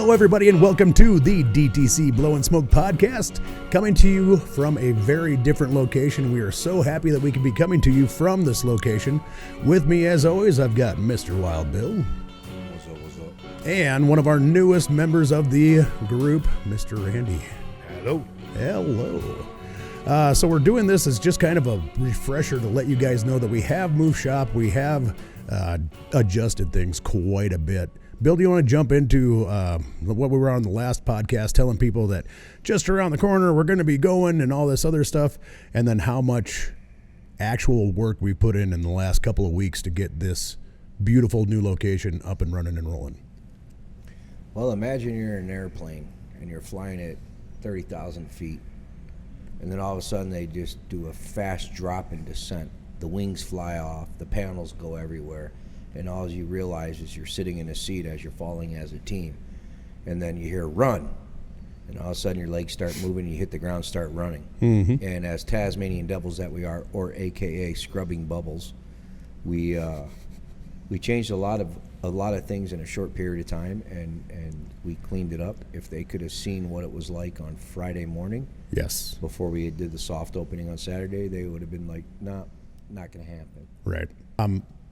Hello, everybody, and welcome to the DTC Blow and Smoke podcast, coming to you from a very different location. We are so happy that we can be coming to you from this location. With me, as always, I've got Mr. Wild Bill. What's up? And one of our newest members of the group, Mr. Randy. Hello. Hello. So we're doing this as just kind of a refresher to let you guys know that we have moved shop. We have adjusted things quite a bit. Bill, do you want to jump into what we were on the last podcast, telling people that just around the corner we're going to be going and all this other stuff, and then how much actual work we put in the last couple of weeks to get this beautiful new location up and running and rolling? Well, imagine you're in an airplane and you're flying at 30,000 feet, and then all of a sudden they just do a fast drop in descent. The wings fly off, the panels go everywhere, and all you realize is you're sitting in a seat as you're falling as a team. And then you hear run, and all of a sudden your legs start moving, you hit the ground, start running. Mm-hmm. And as Tasmanian devils that we are, or AKA scrubbing bubbles, we changed a lot of things in a short period of time, and we cleaned it up. If they could have seen what it was like on Friday morning, Yes. before we did the soft opening on Saturday, they would have been like, nah, not going to happen. Right.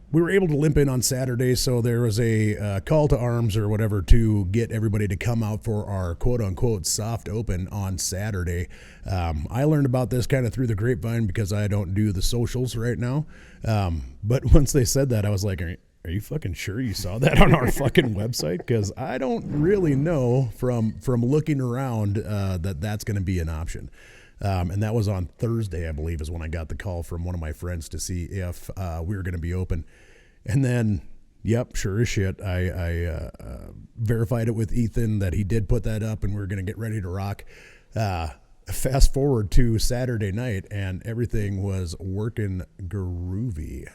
We were able to limp in on Saturday, so there was a call to arms or whatever to get everybody to come out for our quote-unquote soft open on Saturday. I learned about this kind of through the grapevine because I don't do the socials right now. But once they said that, I was like, are you fucking sure you saw that on our fucking website? Because I don't really know from looking around that that's going to be an option. And that was on Thursday, I believe, is when I got the call from one of my friends to see if we were going to be open. And then, yep, sure as shit, I verified it with Ethan that he did put that up and we were going to get ready to rock. Fast forward to Saturday night, and everything was working groovy.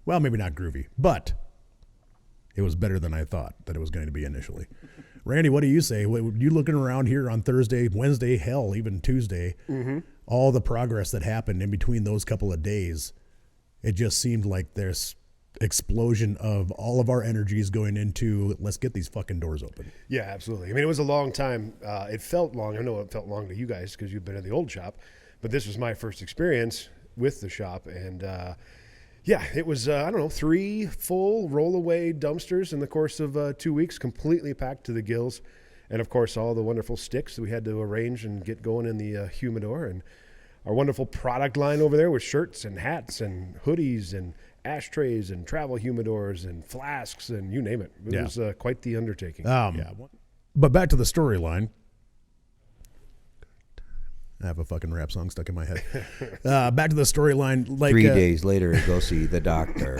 Well, maybe not groovy, but it was better than I thought that it was going to be initially. Randy, what do you say? You looking around here on Thursday, Wednesday, hell, even Tuesday, all the progress that happened in between those couple of days, it just seemed like there's explosion of all of our energies going into let's get these fucking doors open. Yeah, absolutely. I mean, it was a long time. It felt long. I know it felt long to you guys because you've been in the old shop, but this was my first experience with the shop, and yeah, it was, 3 full roll-away dumpsters in the course of 2 weeks, completely packed to the gills. And, of course, all the wonderful sticks that we had to arrange and get going in the humidor. And our wonderful product line over there with shirts and hats and hoodies and ashtrays and travel humidors and flasks and you name it. It was quite the undertaking. But back to the storyline. I have a fucking rap song stuck in my head. Back to the storyline. 3 days later, go see the doctor.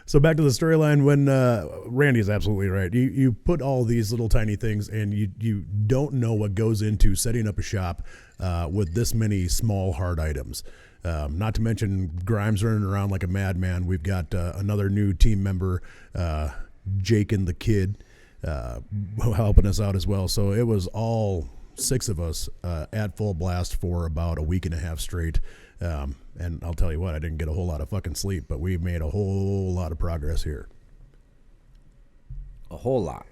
So back to the storyline when Randy's absolutely right. You put all these little tiny things, and you don't know what goes into setting up a shop with this many small hard items. Not to mention Grimes running around like a madman. We've got another new team member, Jake and the Kid, helping us out as well. So it was all 6 of us at full blast for about a week and a half straight. And I'll tell you what, I didn't get a whole lot of fucking sleep, but we've made a whole lot of progress here. A whole lot.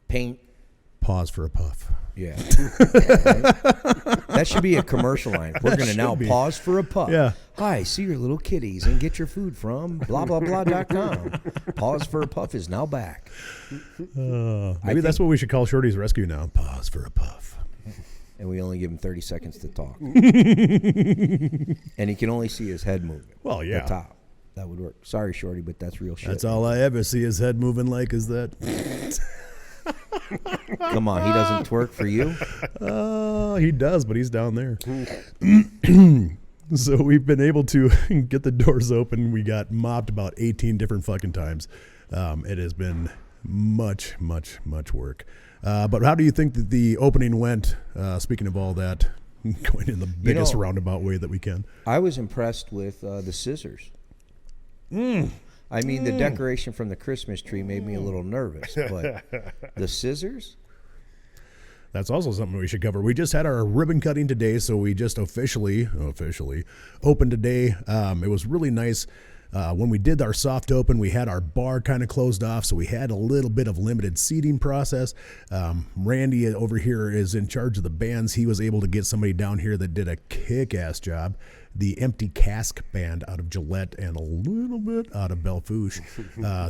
Paint. Pause for a puff. Yeah. That should be a commercial line. We're going to now pause for a puff. Yeah. Hi, see your little kitties and get your food from blah, blah, blah.com. Pause for a puff is now back. Maybe that's what we should call Shorty's Rescue now. Pause for a puff. And we only give him 30 seconds to talk. And he can only see his head moving. Well, yeah. The top. That would work. Sorry, Shorty, but that's real shit. That's all I ever see his head moving like is that. Come on, he doesn't twerk for you? He does, but he's down there. So we've been able to get the doors open. We got mopped about 18 different fucking times. It has been much, much, much work. But how do you think that the opening went? Speaking of all that, going in the biggest roundabout way that we can. I was impressed with the scissors. I mean, the decoration from the Christmas tree made me a little nervous, but the scissors? That's also something we should cover. We just had our ribbon cutting today, so we just officially opened today. It was really nice. When we did our soft open, we had our bar kind of closed off, so we had a little bit of limited seating process. Randy over here is in charge of the bands. He was able to get somebody down here that did a kick-ass job. The Empty Cask Band out of Gillette and a little bit out of Bellefouche.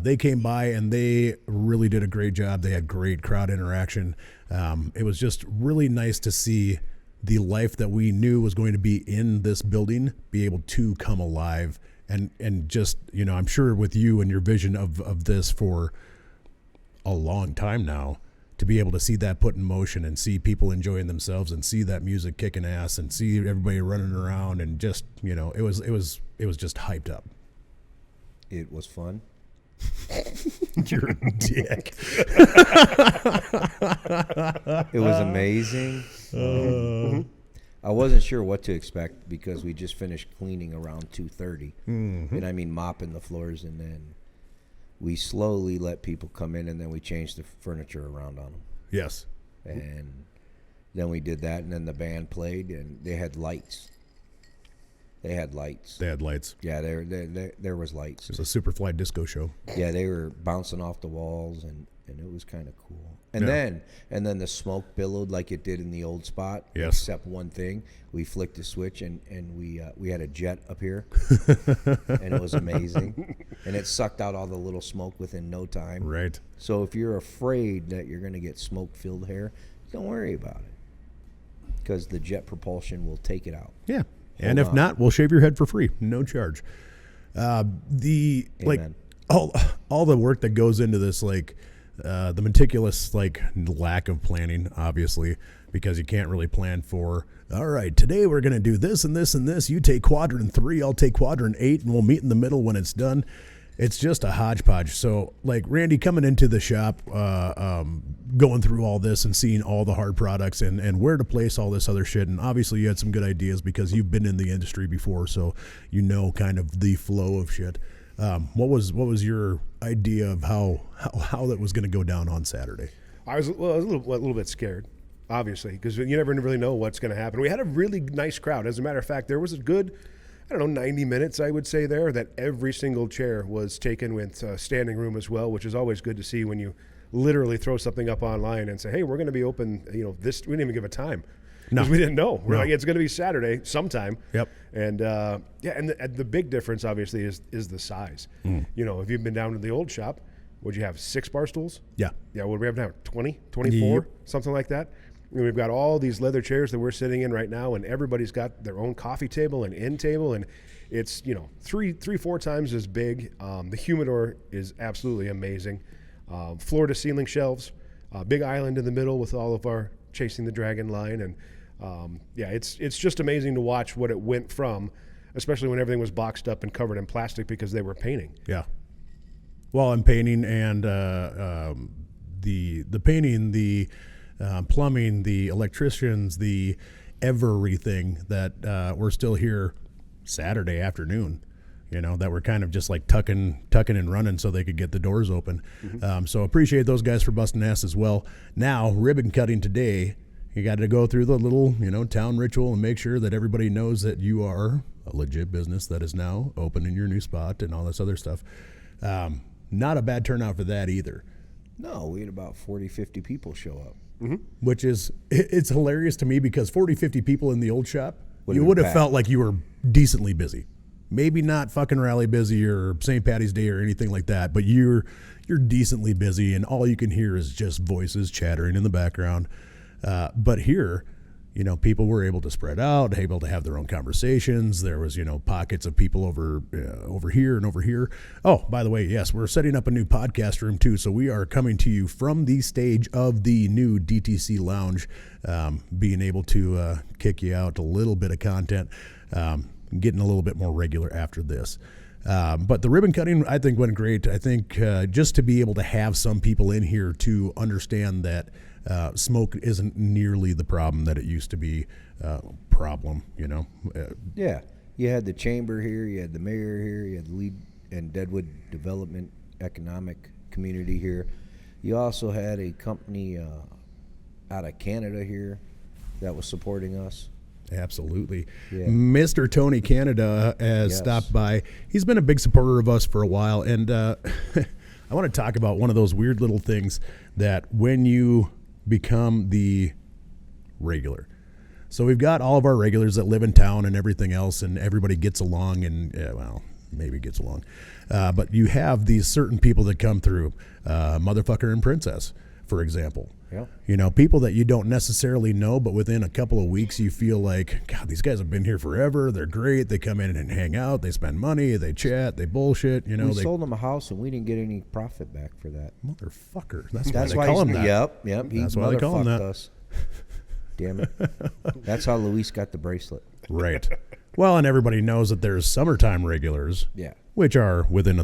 They came by and they really did a great job. They had great crowd interaction. It was just really nice to see the life that we knew was going to be in this building be able to come alive. And just, you know, I'm sure with you and your vision of this for a long time now, to be able to see that put in motion and see people enjoying themselves and see that music kicking ass and see everybody running around and just, you know, it was just hyped up. It was fun. You're a dick. It was amazing. I wasn't sure what to expect because we just finished cleaning around 2:30, and I mean mopping the floors, and then we slowly let people come in, and then we changed the furniture around on them. Yes. And then we did that, and then the band played, and they had lights. They had lights. Yeah, there was lights. It was a Superfly disco show. Yeah, they were bouncing off the walls, and it was kind of cool. And then the smoke billowed like it did in the old spot. Yes. Except one thing, we flicked a switch and we had a jet up here, and it was amazing. And it sucked out all the little smoke within no time. Right. So if you're afraid that you're going to get smoke-filled hair, don't worry about it, because the jet propulsion will take it out. Yeah. And if not, we'll shave your head for free, no charge. The like all the work that goes into this, like the meticulous like lack of planning, obviously, because you can't really plan for. All right, today we're gonna do this and this and this. You take quadrant 3, I'll take quadrant 8, and we'll meet in the middle when it's done. It's just a hodgepodge. So, like Randy coming into the shop, going through all this and seeing all the hard products and where to place all this other shit. And obviously, you had some good ideas because you've been in the industry before, so you know kind of the flow of shit. What was your idea of how that was going to go down on Saturday? I was a little bit scared, obviously, because you never really know what's going to happen. We had a really nice crowd. As a matter of fact, there was a good, 90 minutes, I would say there, that every single chair was taken with standing room as well, which is always good to see when you literally throw something up online and say, hey, we're going to be open, this, we didn't even give a time. Because we didn't know. We're like, it's going to be Saturday sometime. Yep. And, and the big difference, obviously, is the size. If you've been down to the old shop, would you have 6 bar stools? Yeah. Yeah, what do we have now? 20, 24, something like that? And we've got all these leather chairs that we're sitting in right now, and everybody's got their own coffee table and end table, and it's 3-4 times as big. The humidor is absolutely amazing. Floor to ceiling shelves, big island in the middle with all of our Chasing the Dragon line, and it's just amazing to watch what it went from, especially when everything was boxed up and covered in plastic because they were painting. Yeah. Well, I'm painting, and the painting, the plumbing, the electricians, the everything that we're still here Saturday afternoon, that were kind of just like tucking and running so they could get the doors open. So appreciate those guys for busting ass as well. Now, ribbon cutting today, you got to go through the little, town ritual and make sure that everybody knows that you are a legit business that is now open in your new spot and all this other stuff. Not a bad turnout for that either. No, we had about 40, 50 people show up. Which is, it's hilarious to me because 40, 50 people in the old shop, you would have felt like you were decently busy. Maybe not fucking rally busy or St. Patty's Day or anything like that, but you're decently busy, and all you can hear is just voices chattering in the background. But here, people were able to spread out, able to have their own conversations. There was, pockets of people over here and over here. Oh, by the way, yes, we're setting up a new podcast room too. So we are coming to you from the stage of the new DTC Lounge, being able to kick you out a little bit of content, getting a little bit more regular after this. But the ribbon cutting, I think, went great. I think just to be able to have some people in here to understand that smoke isn't nearly the problem that it used to be. Yeah, you had the chamber here, you had the mayor here, you had the lead and Deadwood Development Economic Community here. You also had a company out of Canada here that was supporting us. Absolutely. Yeah. Mr. Tony Canada has stopped by. He's been a big supporter of us for a while, and I want to talk about one of those weird little things that when you become the regular. So we've got all of our regulars that live in town and everything else, and everybody gets along, and maybe gets along. But you have these certain people that come through, Motherfucker and Princess, for example. Yeah. You know, people that you don't necessarily know, but within a couple of weeks you feel like, God, these guys have been here forever. They're great. They come in and hang out. They spend money. They chat. They bullshit. You know, We they sold them a house and we didn't get any profit back for that. Motherfucker. That's That's why why they call him he's- that. Yep. He That's why they call him that. motherfucked us. Damn it. That's how Luis got the bracelet. Right. Well, and everybody knows that there's summertime regulars, Yeah. which are within a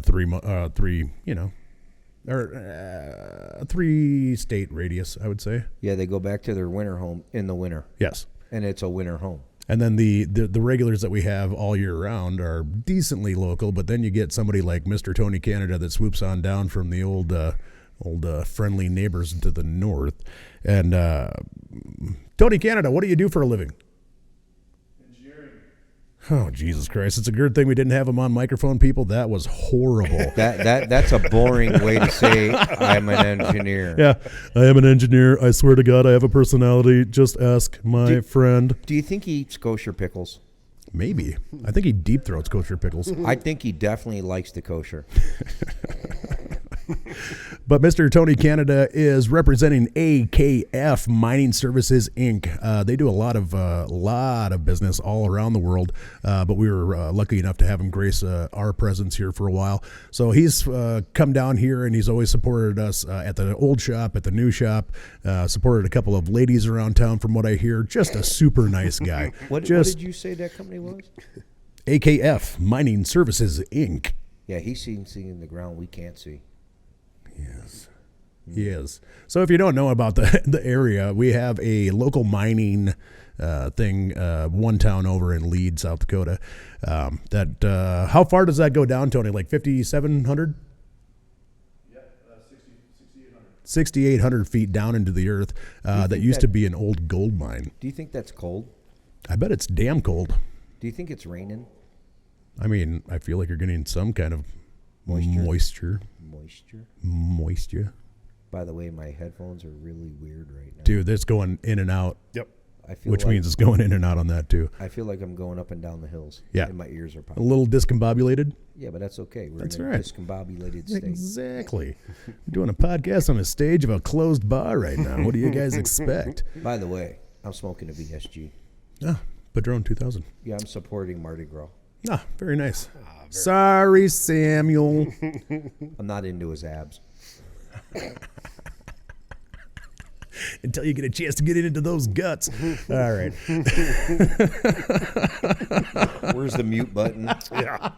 3-state radius, I would say. Yeah, they go back to their winter home in the winter, Yes. and it's a winter home. And then the regulars that we have all year round are decently local, but then you get somebody like Mr. Tony Canada that swoops on down from the old friendly neighbors to the north. And Tony Canada, what do you do for a living? Engineering. Oh, Jesus Christ. It's a good thing we didn't have him on microphone, people. That was horrible. That's a boring way to say I'm an engineer. Yeah, I am an engineer. I swear to God, I have a personality. Just ask my friend. Do you think he eats kosher pickles? Maybe. I think he deep throats kosher pickles. I think he definitely likes the kosher. But Mr. Tony Canada is representing AKF Mining Services Inc. They do a lot of business all around the world, but we were lucky enough to have him grace our presence here for a while. So he's come down here and he's always supported us at the old shop, at the new shop, supported a couple of ladies around town from what I hear. Just a super nice guy. What did you say that company was? AKF Mining Services Inc. Yeah, he's seeing in the ground we can't see. Yes. Yes. So if you don't know about the area, we have a local mining thing, one town over in Leeds, South Dakota. How far does that go down, Tony? Like 5,700? Yeah, 6,800. 6,800 feet down into the earth. That used to be an old gold mine. Do you think that's cold? I bet it's damn cold. Do you think it's raining? I mean, I feel like you're getting some kind of moisture. By the way, my headphones are really weird right now. Dude, that's going in and out, Yep. which means it's going in and out on that too. I feel like I'm going up and down the hills. Yeah. And my ears are A popping. little discombobulated. Yeah, but that's okay. We're That's in a right. discombobulated state. Exactly. We're doing a podcast on a stage of a closed bar right now. What do you guys expect? By the way, I'm smoking a VSG. Ah, Padron 2000. Yeah, I'm supporting Mardi Gras. Ah, very nice. Sorry, Samuel. I'm not into his abs. Until you get a chance to get into those guts. All right. Where's the mute button? Yeah.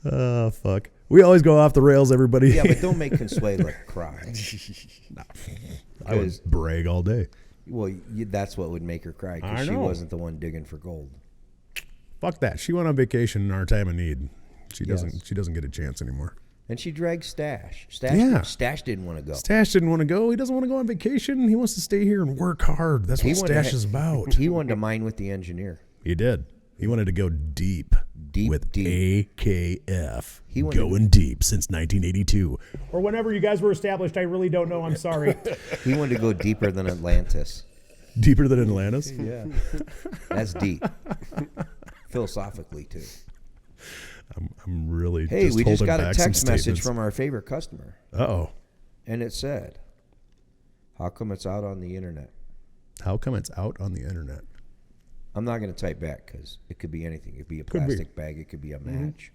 Oh, fuck. We always go off the rails, everybody. Yeah, but don't make Consuela cry. I would brag all day. Well, that's what would make her cry I because she know. wasn't the one digging for gold. Fuck that. She went on vacation in our time of need. She Yes. doesn't get a chance anymore. And she dragged Stash. Yeah. Stash didn't want to go. Stash didn't want to go. He doesn't want to go on vacation. He wants to stay here and work hard. That's what wanted to Stash is about. He wanted to mine with the engineer. He did. He wanted to go deep. Deep, with deep. AKF. He wanted Going deep since 1982. Or whenever you guys were established, I really don't know. I'm sorry. He wanted to go deeper than Atlantis. Deeper than Atlantis? Yeah. That's deep. Philosophically, too. I'm really Hey, we just holding got a back some text message statements. from our favorite customer. Uh-oh. And it said, how come it's out on the internet? How come it's out on the internet? I'm not going to type back because it could be anything. It could be a Could be. plastic bag. It could be a match.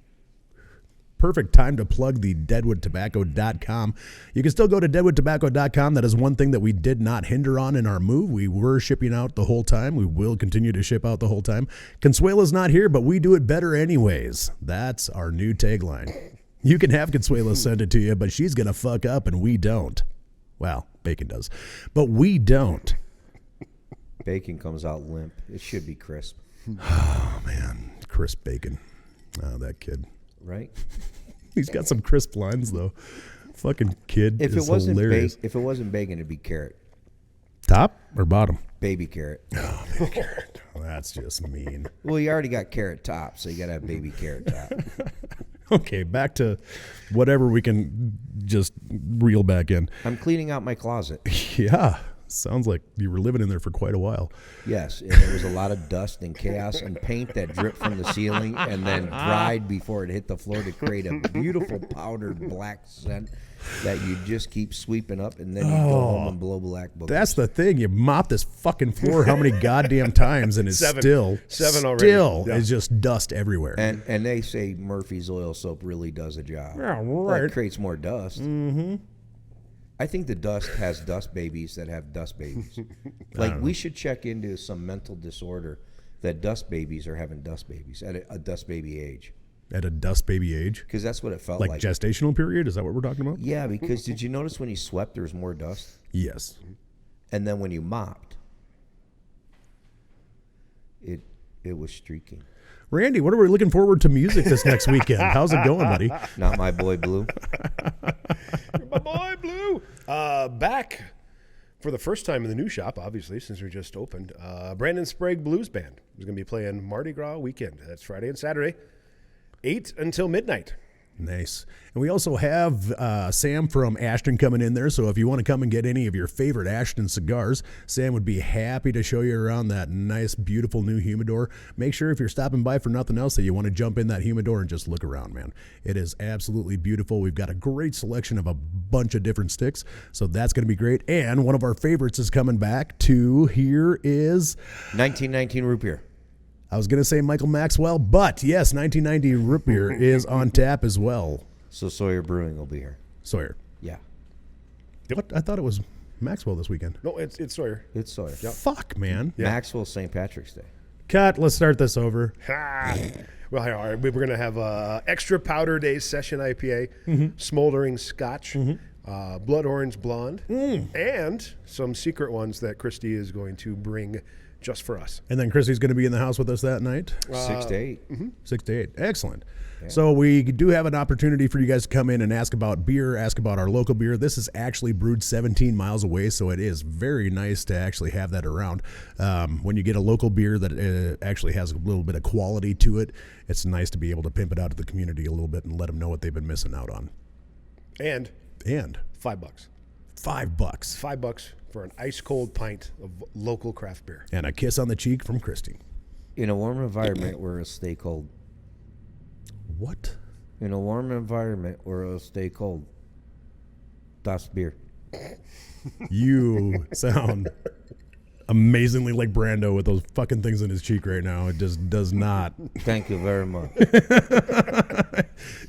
Perfect time to plug the deadwoodtobacco.com. You can still go to deadwoodtobacco.com. That is one thing that we did not hinder on in our move. We were shipping out the whole time. We will continue to ship out the whole time. Consuela's not here, but we do it better anyways. That's our new tagline. You can have Consuela send it to you, but she's going to fuck up and we don't. Well, Bacon does. But we don't. Bacon comes out limp. It should be crisp, Oh, man. Crisp Bacon. Oh, that kid. right? He's got some crisp lines, though. Fucking kid If is it wasn't hilarious. bacon, it'd be carrot. Top or bottom? Baby carrot. Oh, baby carrot. Oh, that's just mean. Well, you already got carrot top, so you got to have baby carrot top. Okay, back to whatever we can just reel back in. I'm cleaning out my closet. Yeah, sounds like you were living in there for quite a while. Yes, and there was a lot of dust and chaos and paint that dripped from the ceiling and then dried before it hit the floor to create a beautiful powdered black scent that you just keep sweeping up, and then you go home and blow black boogers. That's the thing. You mop this fucking floor how many goddamn times, and it's Seven already. Still, Yeah. it's just dust everywhere. And they say Murphy's oil soap really does a job. Yeah, Well, right. it creates more dust. Mm-hmm. I think the dust has dust babies that have dust babies. Like, we should check into some mental disorder that dust babies are having dust babies at a dust baby age. At a dust baby age, Because that's what it felt like like. gestational period. Is that what we're talking about? Yeah, because did you notice when you swept there was more dust? Yes. And then when you mopped, it was streaking. Randy, what are we looking forward to music this next weekend? How's it going, buddy? Not my boy Blue. My boy Blue. Back for the first time in the new shop, obviously, since we just opened. Brandon Sprague Blues Band is going to be playing Mardi Gras weekend. That's Friday and Saturday, 8 until midnight. Nice. And we also have Sam from Ashton coming in there. So if you want to come and get any of your favorite Ashton cigars, Sam would be happy to show you around that nice, beautiful new humidor. Make sure if you're stopping by for nothing else that you want to jump in that humidor and just look around, man. It is absolutely beautiful. We've got a great selection of a bunch of different sticks. So that's going to be great. And one of our favorites is coming back to here is 1919 root beer. I was going to say Michael Maxwell, but yes, 1990 root beer is on tap as well. So Sawyer Brewing will be here. Sawyer. Yeah, What? I thought it was Maxwell this weekend. No, it's Sawyer. it's Sawyer. Fuck, man. Maxwell St. Patrick's Day. Cut. Let's start this over. Ha! Well, all right, we're going to have extra Powder Days Session IPA, Smoldering Scotch, Blood Orange Blonde, and some secret ones that Christy is going to bring just for us. And then Chrissy's going to be in the house with us that night, 6 to 8. 6 to 8. Excellent. So we do have an opportunity for you guys to come in and ask about beer, ask about our local beer. This is actually brewed 17 miles away, so it is very nice to actually have that around. When you get a local beer that actually has a little bit of quality to it, it's nice to be able to pimp it out to the community a little bit and let them know what they've been missing out on. And And $5. $5. $5 for an ice cold pint of local craft beer. And a kiss on the cheek from Christy. In a warm environment where it'll stay cold. What? In a warm environment where it'll stay cold. Das beer. You sound amazingly like Brando with those fucking things in his cheek right now. It just does not. Thank you very much.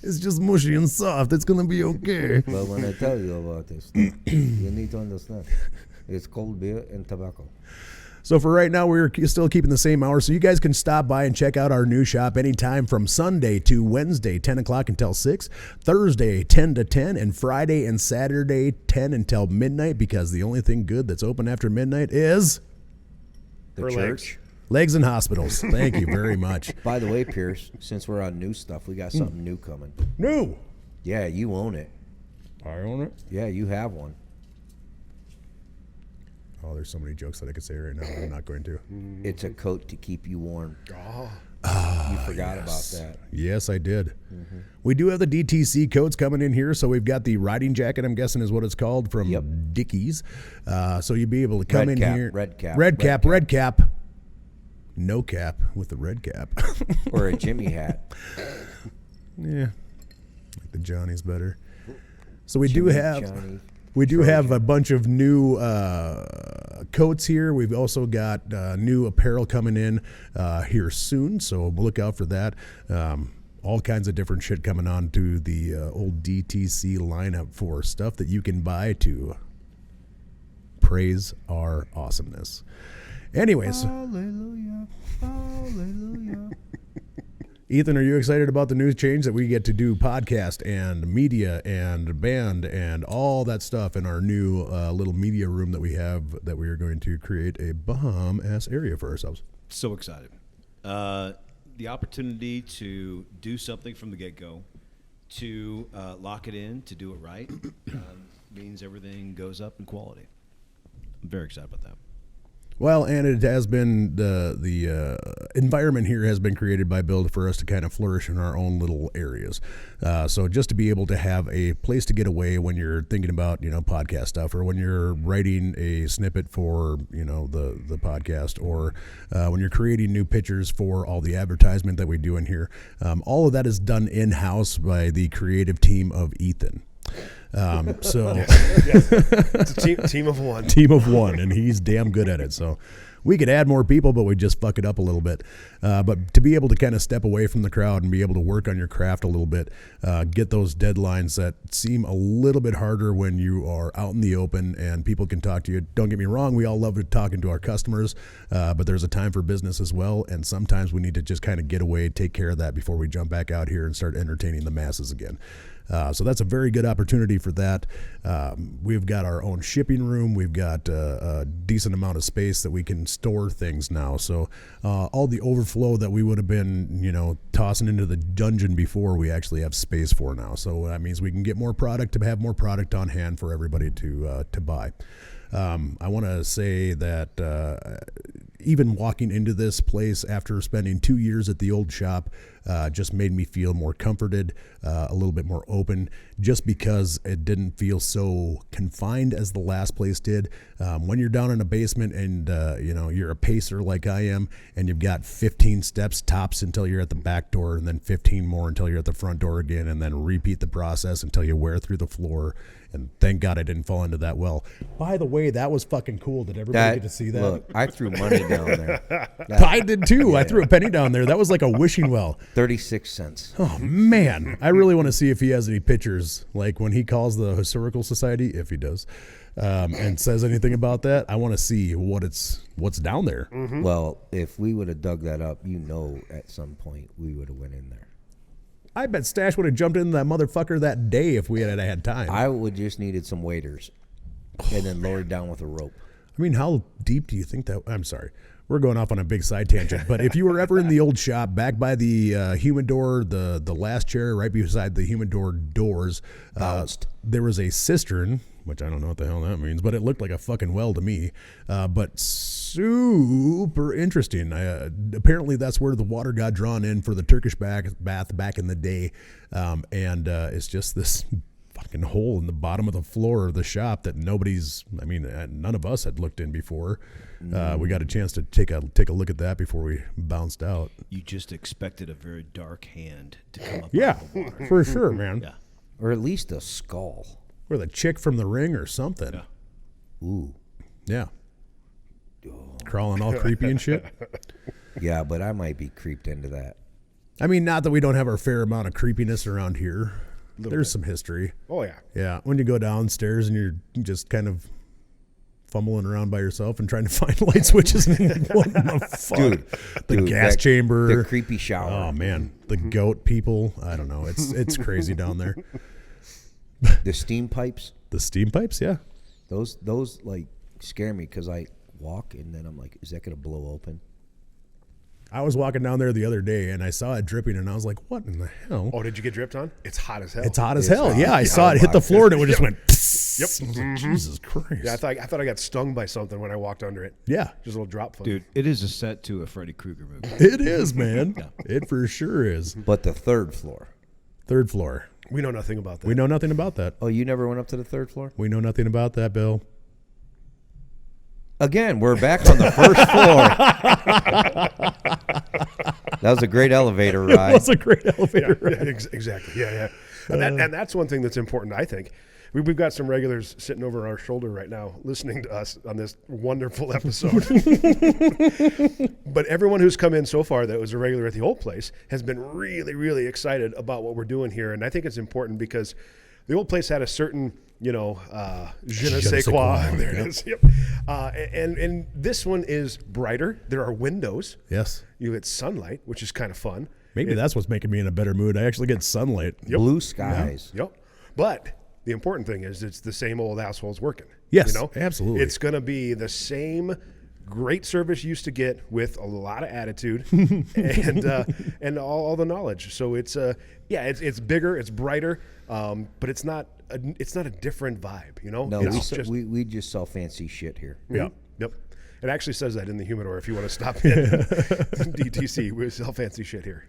It's just mushy and soft. It's gonna be okay. But when I tell you about this stuff, you need to understand. It's cold beer and tobacco. So for right now, we're still keeping the same hours. So you guys can stop by and check out our new shop anytime from Sunday to Wednesday, 10 o'clock until 6, Thursday, 10 to 10, and Friday and Saturday, 10 until midnight, because the only thing good that's open after midnight is The For church. legs and hospitals. Thank you very much. By the way, Pierce, since we're on new stuff, we got something new coming. No. Yeah, you own it. I own it. Yeah, you have one. Oh, there's so many jokes that I could say right now. I'm not going to. It's a coat to keep you warm. Oh, You forgot about that. Yes, I did. We do have the DTC coats coming in here. So we've got the riding jacket, I'm guessing is what it's called, from Yep. Dickies. So you'll be able to come Red in cap, here. red cap, Red red cap, cap. red cap. No cap with the red cap. Or a Jimmy hat. Yeah. Like the Johnny's better. So we do Jimmy, have Johnny. we do have a bunch of new coats here. We've also got new apparel coming in here soon, so look out for that. All kinds of different shit coming on to the old DTC lineup for stuff that you can buy to praise our awesomeness. Anyways, Hallelujah. Hallelujah. Ethan, are you excited about the new change that we get to do podcast and media and band and all that stuff in our new little media room that we have, that we are going to create a bomb-ass area for ourselves? So excited. The opportunity to do something from the get-go, to lock it in, to do it right, means everything goes up in quality. I'm very excited about that. Well, and it has been the environment here has been created by Bill for us to kind of flourish in our own little areas. So just to be able to have a place to get away when you're thinking about podcast stuff, or when you're writing a snippet for the podcast, or when you're creating new pictures for all the advertisement that we do in here, all of that is done in house by the creative team of Ethan. It's a team of one. Team of one, and he's damn good at it. So we could add more people, but we just fuck it up a little bit. But to be able to kind of step away from the crowd and be able to work on your craft a little bit, get those deadlines that seem a little bit harder when you are out in the open and people can talk to you. Don't get me wrong, we all love talking to our customers, but there's a time for business as well, and sometimes we need to just kind of get away, take care of that before we jump back out here and start entertaining the masses again. So that's a very good opportunity for that. We've got our own shipping room. We've got a decent amount of space that we can store things now. So all the overflow that we would have been, tossing into the dungeon before, we actually have space for now. So that means we can get more product, to have more product on hand for everybody to buy. I want to say that even walking into this place after spending 2 years at the old shop just made me feel more comforted, a little bit more open, just because it didn't feel so confined as the last place did. When you're down in a basement and you're a pacer like I am, and you've got 15 steps tops until you're at the back door, and then 15 more until you're at the front door again, and then repeat the process until you wear through the floor. And thank God I didn't fall into that well. By the way, that was fucking cool. Did everybody get to see that? Look, I threw money down there. I did too. I threw a penny down there. That was like a wishing well. 36 cents. Oh, man. I really want to see if he has any pictures, like when he calls the Historical Society, if he does, and says anything about that. I want to see what's down there. Mm-hmm. Well, if we would have dug that up, at some point we would have went in there. I bet Stash would have jumped into that motherfucker that day if we had had time. I would just needed some waders and then lowered down with a rope. I mean, how deep do you think that? I'm sorry. We're going off on a big side tangent, but if you were ever in the old shop, back by the humidor, the last chair right beside the humidor doors, there was a cistern, which I don't know what the hell that means, but it looked like a fucking well to me, but super interesting. Apparently that's where the water got drawn in for the Turkish bath back in the day, and it's just this fucking hole in the bottom of the floor of the shop that none of us had looked in before. We got a chance to take a look at that before we bounced out. You just expected a very dark hand to come up. Yeah, out of the water. for sure, man. Yeah. Or at least a skull. Or the chick from The Ring or something. Yeah. Ooh. Yeah. Crawling all creepy and shit. Yeah, but I might be creeped into that. I mean, not that we don't have our fair amount of creepiness around here. There's some history. Oh, yeah. Yeah. When you go downstairs and you're just kind of fumbling around by yourself and trying to find light switches. And what the fuck? The gas chamber. The creepy shower. Oh, man. The goat people. I don't know. It's crazy down there. The steam pipes. The steam pipes, yeah. Those like scare me because I walk and then I'm like, is that going to blow open? I was walking down there the other day and I saw it dripping and I was like, what in the hell? Oh, did you get dripped on? It's hot as hell. It's hot as hell. Yeah, I saw it hit the floor and it just went. Yep. Jesus Christ. Yeah, I thought I got stung by something when I walked under it. Yeah. Just a little drop fun. Dude, it is a set to a Freddy Krueger movie. It is, man. It for sure is. But the third floor. Third floor. We know nothing about that. We know nothing about that. Oh, you never went up to the third floor? We know nothing about that, Bill. Again, we're back on the first floor. That was a great elevator ride. It was a great elevator ride. Yeah, exactly. Yeah. And that's one thing that's important, I think. We've got some regulars sitting over our shoulder right now listening to us on this wonderful episode. But everyone who's come in so far that was a regular at the old place has been really, really excited about what we're doing here. And I think it's important because the old place had a certain, je ne sais quoi. There it is. Yep. And this one is brighter. There are windows. Yes. You get sunlight, which is kind of fun. Maybe that's what's making me in a better mood. I actually get sunlight. Yep. Blue skies. Yep. But the important thing is it's the same old assholes working. Yes, absolutely. It's going to be the same great service you used to get with a lot of attitude and all the knowledge. So it's bigger, it's brighter, but it's not it's not a different vibe, you know? No, It's we just sell fancy shit here. Yeah. Yep. It actually says that in the humidor if you want to stop in. DTC, we sell fancy shit here.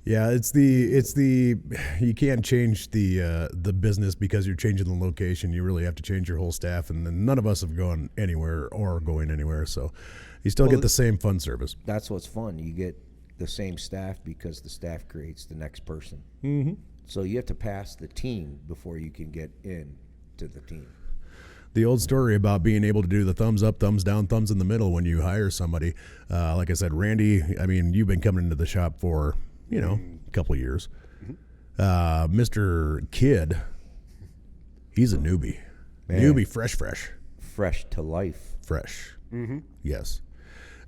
Yeah, it's the you can't change the business because you're changing the location. You really have to change your whole staff, and then none of us have gone anywhere or going anywhere. So you still get the same fun service. That's what's fun. You get the same staff because the staff creates the next person. Mm-hmm. So you have to pass the team before you can get in to the team. The old story about being able to do the thumbs up, thumbs down, thumbs in the middle when you hire somebody. Like I said, Randy, I mean, you've been coming into the shop for, a couple of years. Mr. Kidd, he's a newbie. Man. Newbie, fresh. Fresh to life. Fresh. Mm-hmm. Yes.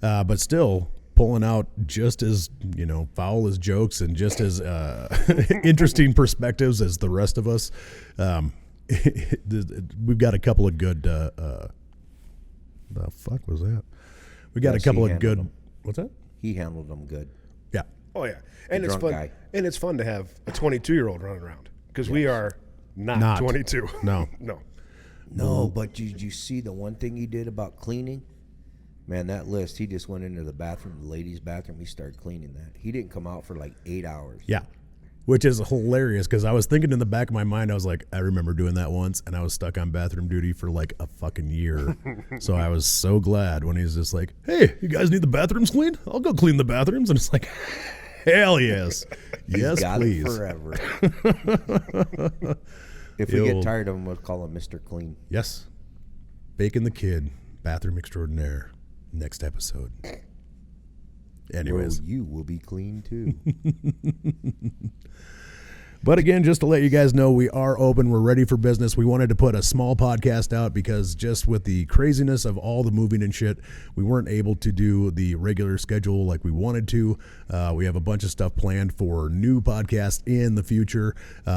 But still pulling out just as, foul as jokes and just as interesting perspectives as the rest of us. We've got a couple of good, the fuck was that? We got a couple of good, what's that? He handled them good. Yeah. Oh, yeah. And it's drunk fun. guy. And it's fun to have a 22-year-old running around because we are not 22. No. No. No, but did you see the one thing he did about cleaning? Man, that list, he just went into the bathroom, the ladies' bathroom. He started cleaning that. He didn't come out for like 8 hours. Yeah. Which is hilarious because I was thinking in the back of my mind, I was like, I remember doing that once, and I was stuck on bathroom duty for like a fucking year. So I was so glad when he's just like, hey, you guys need the bathrooms cleaned? I'll go clean the bathrooms. And it's like, hell yes. Yes, got please. it forever. If we get tired of him, we'll call him Mr. Clean. Yes. Bacon the Kid, bathroom extraordinaire. Next episode. Anyways. Bro, you will be clean too. But again, just to let you guys know, we are open. We're ready for business. We wanted to put a small podcast out because just with the craziness of all the moving and shit, we weren't able to do the regular schedule like we wanted to. We have a bunch of stuff planned for new podcasts in the future.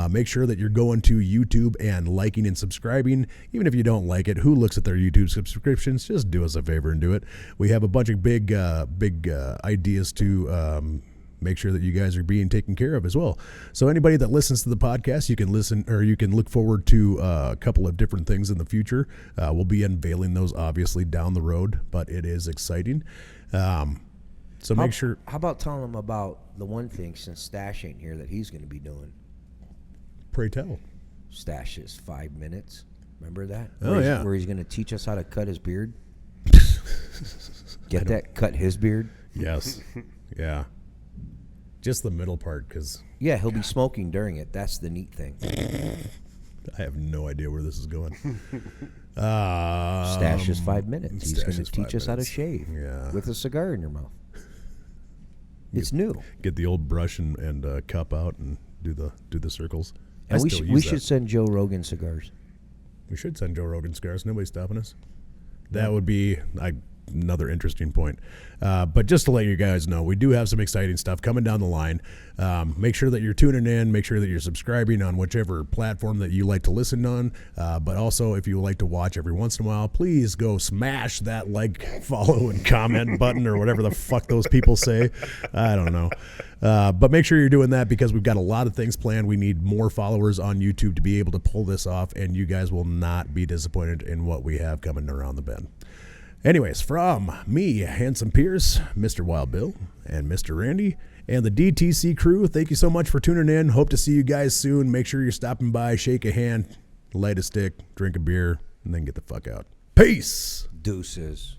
Make sure that you're going to YouTube and liking and subscribing. Even if you don't like it, who looks at their YouTube subscriptions? Just do us a favor and do it. We have a bunch of big ideas to make sure that you guys are being taken care of as well. So anybody that listens to the podcast, you can listen or you can look forward to a couple of different things in the future. We'll be unveiling those obviously down the road, but it is exciting. So make sure. How about telling him about the one thing since Stash ain't here that he's going to be doing? Pray tell. Stash is 5 minutes. Remember that? Yeah. Where he's going to teach us how to cut his beard. Get that? Cut his beard. Yes. Yeah. Just the middle part, because Yeah, he'll be smoking during it. That's the neat thing. I have no idea where this is going. Stash is 5 minutes. He's going to Stash is teach 5 us how to minutes. shave Yeah. with a cigar in your mouth. It's new. Get the old brush and cup out and do the circles. And I we, still we use should that. send Joe Rogan cigars. We should send Joe Rogan cigars. Nobody's stopping us. That would be another interesting point. But just to let you guys know, we do have some exciting stuff coming down the line. Make sure that you're tuning in. Make sure that you're subscribing on whichever platform that you like to listen on. But also, if you like to watch every once in a while, please go smash that like, follow, and comment button or whatever the fuck those people say. I don't know. But make sure you're doing that because we've got a lot of things planned. We need more followers on YouTube to be able to pull this off, and you guys will not be disappointed in what we have coming around the bend. Anyways, from me, Handsome Pierce, Mr. Wild Bill, and Mr. Randy, and the DTC crew, thank you so much for tuning in. Hope to see you guys soon. Make sure you're stopping by, shake a hand, light a stick, drink a beer, and then get the fuck out. Peace! Deuces.